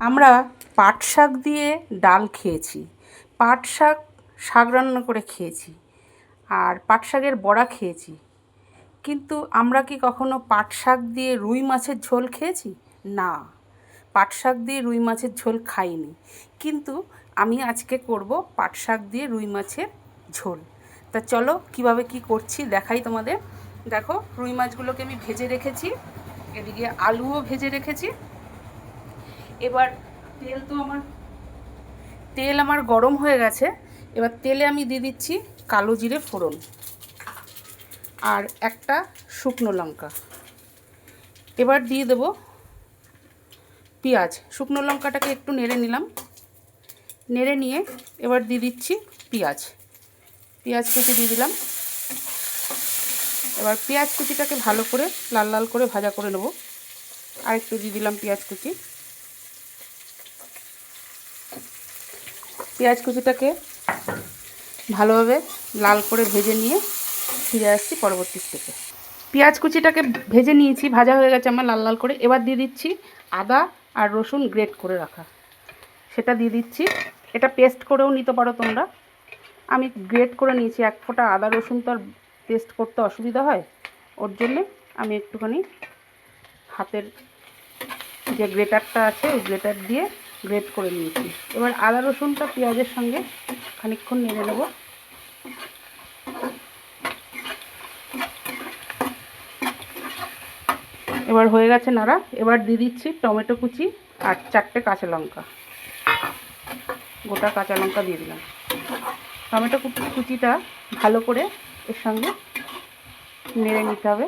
আমরা পাট শাক দিয়ে ডাল খেয়েছি, পাট শাক রান্না করে খেয়েছি, আর পাট শাকের বড়া খেয়েছি। কিন্তু আমরা কি কখনো পাট শাক দিয়ে রুই মাছের ঝোল খেয়েছি? না, পাট শাক দিয়ে রুই মাছের ঝোল খাইনি। কিন্তু আমি আজকে করব পাট শাক দিয়ে রুই মাছের ঝোল। তা চলো কিভাবে কি করছি দেখাই তোমাদের। দেখো, রুই মাছগুলোকে আমি ভেজে রেখেছি, এদিকে আলুও ভেজে রেখেছি। এবার তেল আমার গরম হয়ে গেছে। এবার তেলে আমি দিয়ে দিচ্ছি কালো জিরে ফোড়ন আর একটা শুকনো লঙ্কা। এবার দিয়ে দেব পেঁয়াজ। শুকনো লঙ্কাটাকে একটু নেড়ে নিলাম, নেড়ে নিয়ে এবার দিয়ে দিচ্ছি পেঁয়াজ কুচি দিয়ে দিলাম। এবার পেঁয়াজ কুচিটাকে ভালো করে লাল লাল করে ভাজা করে নেব। আর একটু দিয়ে দিলাম পেঁয়াজ কুচিটাকে ভালোভাবে লাল করে ভেজে নিয়ে ফিরে আসছি পরবর্তী স্টেপে। পেঁয়াজ কুচিটাকে ভেজে নিয়েছি, ভাজা হয়ে গেছে আমার লাল লাল করে। এবার দিয়ে দিচ্ছি আদা আর রসুন গ্রেট করে রাখা, সেটা দিয়ে দিচ্ছি। এটা পেস্ট করেও নিতে পারো তোমরা, আমি গ্রেট করে নিয়েছি। এক ফোঁটা আদা রসুন তো আর পেস্ট করতে অসুবিধা হয়, ওর জন্যে আমি একটুখানি হাতের যে গ্রেটারটা আছে ওই গ্রেটার দিয়ে গ্রেট করে নিয়েছি। এবার আদা রসুনটা পেঁয়াজের সঙ্গে খানিকক্ষণ নেড়ে নেব। এবার হয়ে গেছে নাড়া। এবার দিয়ে দিচ্ছি টমেটো কুচি আর 4টে কাঁচা লঙ্কা, গোটা কাঁচা লঙ্কা দিয়ে দিলাম। টমেটো কুচিটা ভালো করে এর সঙ্গে নেড়ে নিতে হবে।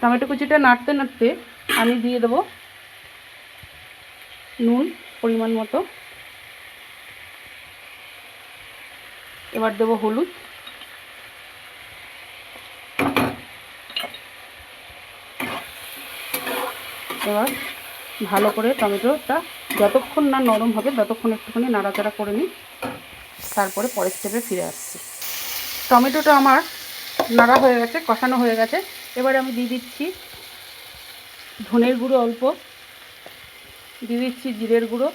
টমেটো কুচিটা নাড়তে নাড়তে আমি দিয়ে দেবো নুন পরিমাণ মতো। এবার দেবো হলুদ, এবার ভালো করে টমেটোটা যতক্ষণ না নরম হবে ততক্ষণ একটুখানি নাড়াচাড়া করে নিই, তারপরে পরের স্টেপে ফিরে আসছি। টমেটোটা আমার নাড়া হয়ে গেছে, কষানো হয়ে গেছে। এবার আমি দিয়ে দিচ্ছি ধনের গুঁড়ো অল্প, দিয়ে দিচ্ছি জিরের গুঁড়ো,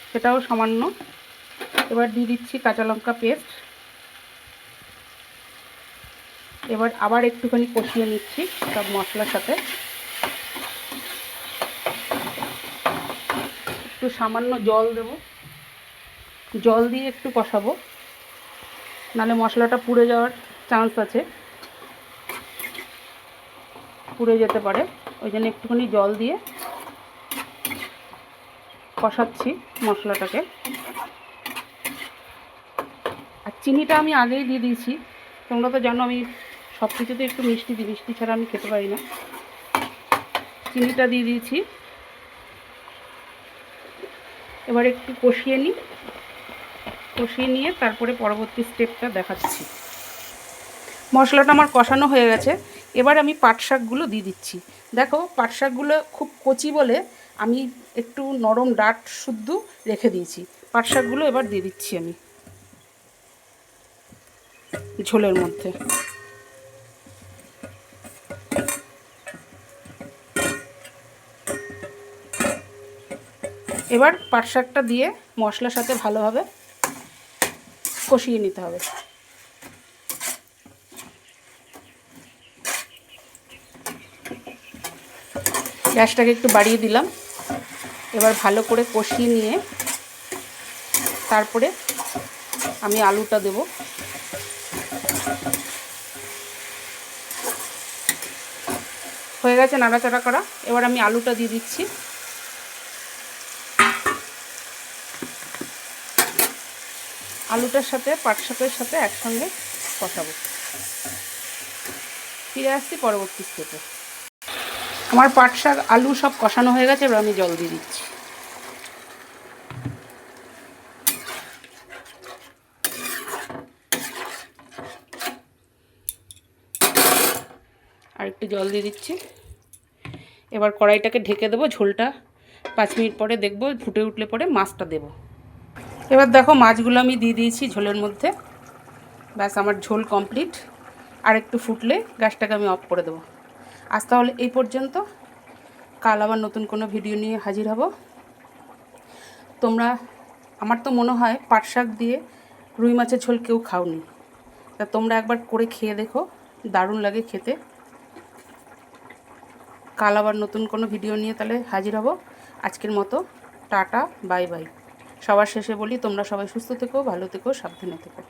সেটাও সামান্য। এবার দিয়ে দিচ্ছি কাঁচা লঙ্কা পেস্ট। এবার আবার একটুখানি কষিয়ে নিচ্ছি সব মশলার সাথে। একটু সামান্য জল দেব, জল দিয়ে একটু কষাবো, নাহলে মশলাটা পুড়ে যাওয়ার চান্স আছে, পুড়ে যেতে পারে। ওই জন্য একটুখানি জল দিয়ে কষাচ্ছি মশলাটাকে। আর চিনিটা আমি আগেই দিয়ে দিয়েছি, তোমরা তো জানো আমি সব কিছুতে একটু মিষ্টি দিই, মিষ্টি ছাড়া আমি খেতে পারি না। চিনিটা দিয়ে দিয়েছি। এবার একটু কষিয়ে নিই, কষিয়ে নিয়ে তারপরে পরবর্তী স্টেপটা দেখাচ্ছি। মশলাটা আমার কষানো হয়ে গেছে। এবার আমি পাট শাকগুলো দিয়ে দিচ্ছি। দেখো, পাট শাকগুলো খুব কচি বলে আমি একটু নরম ডাঁট শুদ্ধ রেখে দিয়েছি। পাট শাকগুলো এবার দিয়ে দিচ্ছি আমি ঝোলের মধ্যে। এবার পাট শাকটা দিয়ে মশলার সাথে ভালোভাবে কষিয়ে নিতে হবে। গ্যাসটাকে একটু বাড়িয়ে দিলাম। এবার ভালো করে কষিয়ে নিয়ে তারপরে আমি আলুটা দেব। হয়ে গেছে নাড়াচাড়া করা। এবার আমি আলুটা দিয়ে দিচ্ছি। আলুটার সাথে পাট শাকের সাথে একসঙ্গে কষাবো। ফিরে আসছি পরবর্তী স্টেপে। আমার পাট শাক আলু সব কষানো হয়ে গেছে। এবার আমি জল দিয়ে দিচ্ছি। আর একটু জল দিয়ে দিচ্ছি। এবার কড়াইটাকে ঢেকে দেবো। ঝোলটা 5 মিনিট পরে দেখবো, ফুটে উঠলে পরে মাছটা দেব। এবার দেখো, মাছগুলো আমি দিয়ে দিয়েছি ঝোলের মধ্যে। ব্যাস, আমার ঝোল কমপ্লিট। আর একটু ফুটলে গ্যাসটাকে আমি অফ করে দেবো। আজ তাহলে এই পর্যন্ত। কাল আবার নতুন কোনো ভিডিও নিয়ে হাজির হব। তোমরা, আমার তো মনে হয় পাট শাক দিয়ে রুই মাছের ঝোল কেউ খাওনি, তা তোমরা একবার করে খেয়ে দেখো, দারুণ লাগে খেতে। কাল আবার নতুন কোনো ভিডিও নিয়ে তাহলে হাজির হব। আজকের মতো টাটা, বাই বাই। সবার শেষে বলি, তোমরা সবাই সুস্থ থেকো, ভালো থেকো, সাবধানে থেকো।